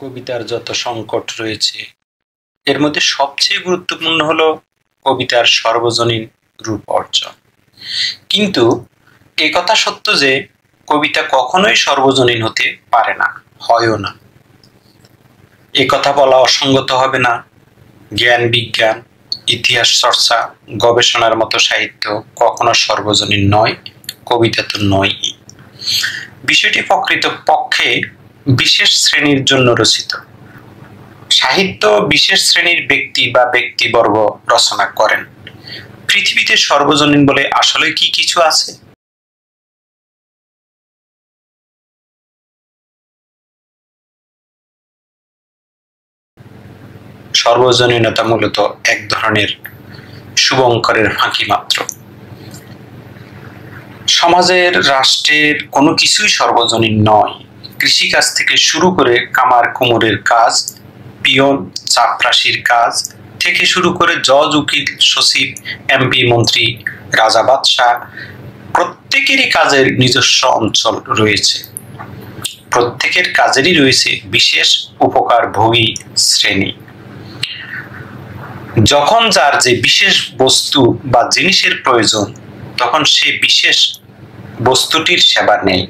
কবিতার যত সংকট রয়েছে এর মধ্যে সবচেয়ে গুরুত্বপূর্ণ হলো কবিতার সর্বজনীন রূপ অর্জন। কিন্তু এই কথা সত্য যে কবিতা কখনোই সর্বজনীন হতে পারে না, হয়ও না। এ কথা বলা অসঙ্গত হবে না। জ্ঞান বিজ্ঞান, ইতিহাস চর্চা, গবেষণার মতো সাহিত্য কখনো সর্বজনীন নয়, কবিতা তো নয়ই। বিষয়টি প্রকৃতপক্ষে বিশেষ শ্রেণীর জন্য রচিত। সাহিত্য বিশেষ শ্রেণীর ব্যক্তি বা ব্যক্তিবর্গ রচনা করেন। পৃথিবীতে সর্বজনীন বলে আসলে কি কিছু আছে? সর্বজনীনতা মূলত এক ধরনের শুভঙ্করের ফাঁকি মাত্র। সমাজের, রাষ্ট্রের কোনো কিছুই সর্বজনীন নয়। কৃষিকাজ থেকে শুরু করে কামার কুমোরের কাজ, পিয়ন চাপরাশির কাজ থেকে শুরু করে জজ, উকিল, সচিব, এমপি, মন্ত্রী, রাজা, বাদশাহ, প্রত্যেকেরই কাজের নিজস্ব অঞ্চল রয়েছে। প্রত্যেকের কাজেরই রয়েছে বিশেষ উপকারভোগী শ্রেণী। যখন যার যে বিশেষ বস্তু বা জিনিসের প্রয়োজন, তখন সে বিশেষ বস্তুটির সেবা নেয়।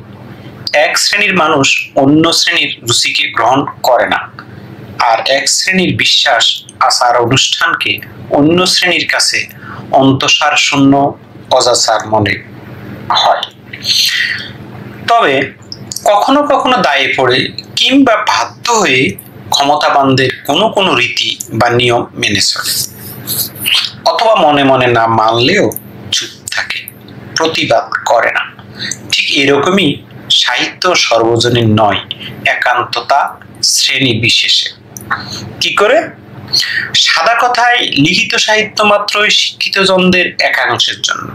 এক শ্রেণীর মানুষ অন্য শ্রেণীর রুচিকে গ্রহণ করে না, আর এক শ্রেণীর বিশ্বাস, আচার, অনুষ্ঠানকে অন্য শ্রেণীর কাছে অন্তঃসার শূন্য, অজাচার মনে হয়। তবে কখনো কখনো দায়ে পড়ে কিংবা বাধ্য হয়ে ক্ষমতাবানদের কোনো কোনো রীতি বা নিয়ম মেনে চলে, অথবা মনে মনে না মানলেও চুপ থাকে, প্রতিবাদ করে না। ঠিক এরকমই সাহিত্য সর্বজনীন নয়, একান্ততা শ্রেণী বিশেষে। কি করে? সাদা কথায় লিখিত সাহিত্য মাত্রই শিক্ষিত জনদের একাংশের জন্য।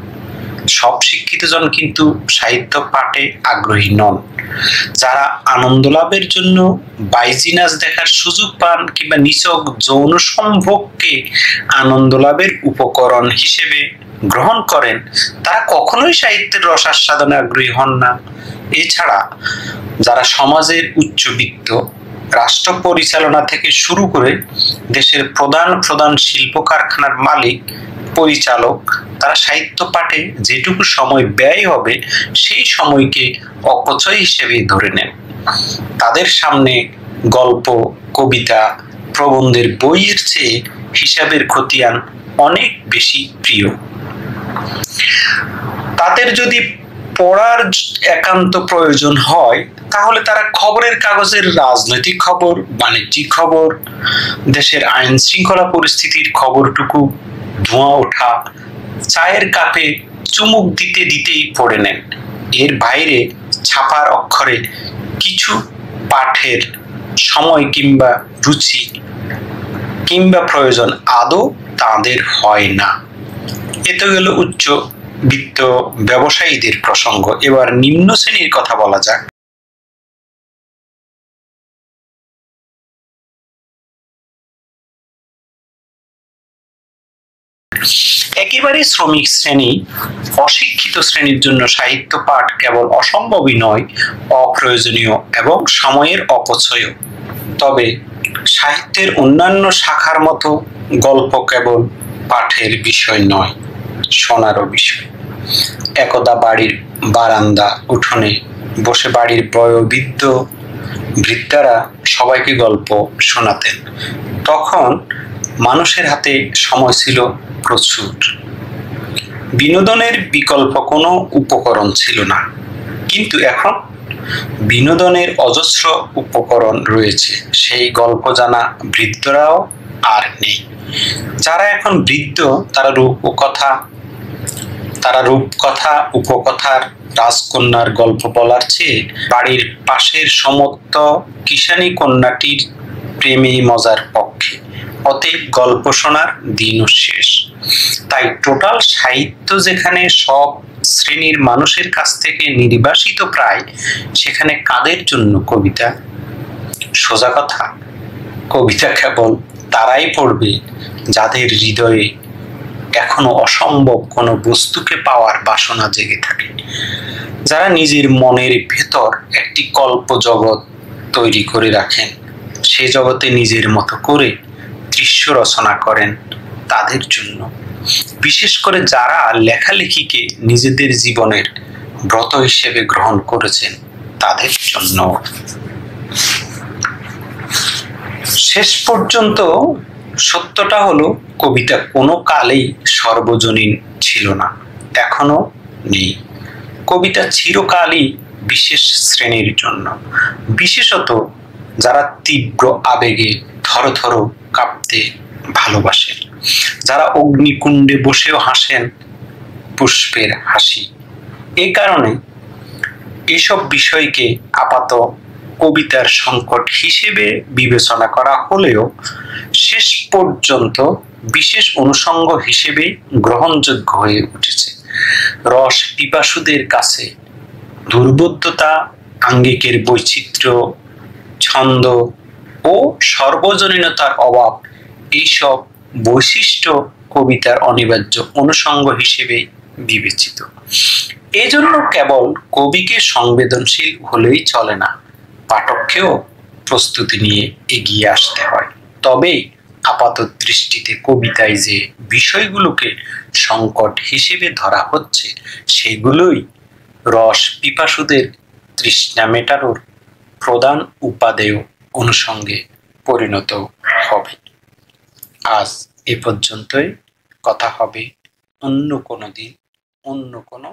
সব শিক্ষিত জন কিন্তু সাহিত্য পাঠে আগ্রহী নন। যারা আনন্দ লাভের জন্য বাইজি নাচ দেখার সুযোগ পান কিংবা নিছক যৌন সম্ভোগকে আনন্দ লাভের উপকরণ হিসেবে গ্রহণ করেন, তারা কখনোই সাহিত্যের রসাস্বাদনে আগ্রহী হন না। এছাড়া যারা সমাজের উচ্চবিত্ত, রাষ্ট্র পরিচালনা থেকে শুরু করে দেশের প্রধান প্রধান শিল্প কারখানার মালিক, পরিচালক, তারা সাহিত্য পাঠে যেটুকু সময় ব্যয় হবে সেই সময়কে অপচয় হিসেবে ধরে নেন। তাদের সামনে গল্প, কবিতা, প্রবন্ধের বইয়ের চেয়ে হিসাবের খতিয়ান অনেক বেশি প্রিয়। তাদের যদি পড়ার একান্ত প্রয়োজন হয়, তাহলে তারা খবরের কাগজের রাজনৈতিক খবর, বাণিজ্যিক খবর, দেশের আইন শৃঙ্খলা পরিস্থিতির খবরটুকু ধোঁয়া ওঠা চায়ের কাপে চুমুক দিতে দিতেই পড়ে নেন। এর বাইরে ছাপার অক্ষরে কিছু পাঠের সময় কিংবা রুচি কিংবা প্রয়োজন আদৌ তাদের হয় না। এতে গেল উচ্চ বিত্ত ব্যবসায়ীদের প্রসঙ্গ। এবার নিম্ন শ্রেণীর কথা বলা যাক। একেবারে শ্রমিক শ্রেণী, অশিক্ষিত শ্রেণীর জন্য সাহিত্য পাঠ কেবল অসম্ভবই নয়, অপ্রয়োজনীয় এবং সময়ের অপচয়। তবে সাহিত্যের অন্যান্য শাখার মতো গল্প কেবল পাঠের বিষয় নয়, শোনারও বিষয়। একদা বাড়ির বারান্দা উঠোনে বসে বাড়ির বয়োবৃদ্ধ বৃদ্ধারা সবাইকে গল্প শোনাতেন। তখন মানুষের হাতে সময় ছিল প্রচুর। বিনোদনের বিকল্প কোনো উপকরণ ছিল না। কিন্তু এখন বিনোদনের অজস্র উপকরণ রয়েছে। সেই গল্প জানা বৃদ্ধরাও আর নেই। যারা এখন বৃদ্ধ, তারা রূপকথা, উপকথার রাজকন্যার গল্প বলার চেয়ে বাড়ির পাশের সমত্ত কিষানী কন্যাটির প্রেমে মজার পক্ষে। অতএব গল্প শোনার দিনও শেষ। তাই টোটাল সাহিত্য যেখানে সব শ্রেণীর মানুষের কাছ থেকে নির্বাসিত প্রায়, সেখানে কাদের জন্য কবিতা? সোজা কথা, কবিতা কেবল তারাই পড়বে যাদের হৃদয়ে এখনো অসম্ভব কোনো বস্তুকে পাওয়ার বাসনা জেগে থাকে, যারা নিজের মনের ভেতর একটি কল্প জগৎ তৈরি করে রাখেন, সে জগতে নিজের মতো করে দৃশ্য রচনা করেন তাদের জন্য, বিশেষ করে যারা লেখালেখিকে নিজেদের জীবনের ব্রত হিসেবে গ্রহণ করেছেন তাদের জন্য। শেষ পর্যন্ত সত্যটা হলো, কবিতা কোনো কালেই সর্বজনীন ছিল না, এখনো নেই। কবিতা চিরকালই বিশেষ শ্রেণীর জন্য, বিশেষত যারা তীব্র আবেগে থরথর কাঁপতে ভালোবাসেন, যারা অগ্নিকুণ্ডে বসেও হাসেন পুষ্পের হাসি। এই কারণে এসব বিষয়কে আপাত কবিতার সংকট হিসেবে বিবেচনা করা হলেও শেষ পর্যন্ত বিশেষ অনুষঙ্গ হিসেবে গ্রহণযোগ্য হয়ে উঠেছে। রস পিপাসুদের কাছে দুর্বোধ্যতা, আঙ্গিকের বৈচিত্র্য, ছন্দ ও সর্বজনীনতার অভাব, এইসব বৈশিষ্ট্য কবিতার অনিবার্য অনুষঙ্গ হিসেবে বিবেচিত। এজন্য কেবল কবিকে সংবেদনশীল হলেই চলে না, পাঠককেও প্রস্তুতি নিয়ে এগিয়ে আসতে হয়। তবেই আপাত দৃষ্টিতে কবিতায় যে বিষয়গুলোকে সংকট হিসেবে ধরা হচ্ছে সেগুলোই রস পিপাসুদের তৃষ্ণা মেটানোর প্রধান উপাদেয় অনুষঙ্গে পরিণত হবে। আজ এ পর্যন্তই, কথা হবে অন্য কোনো দিন অন্য কোনো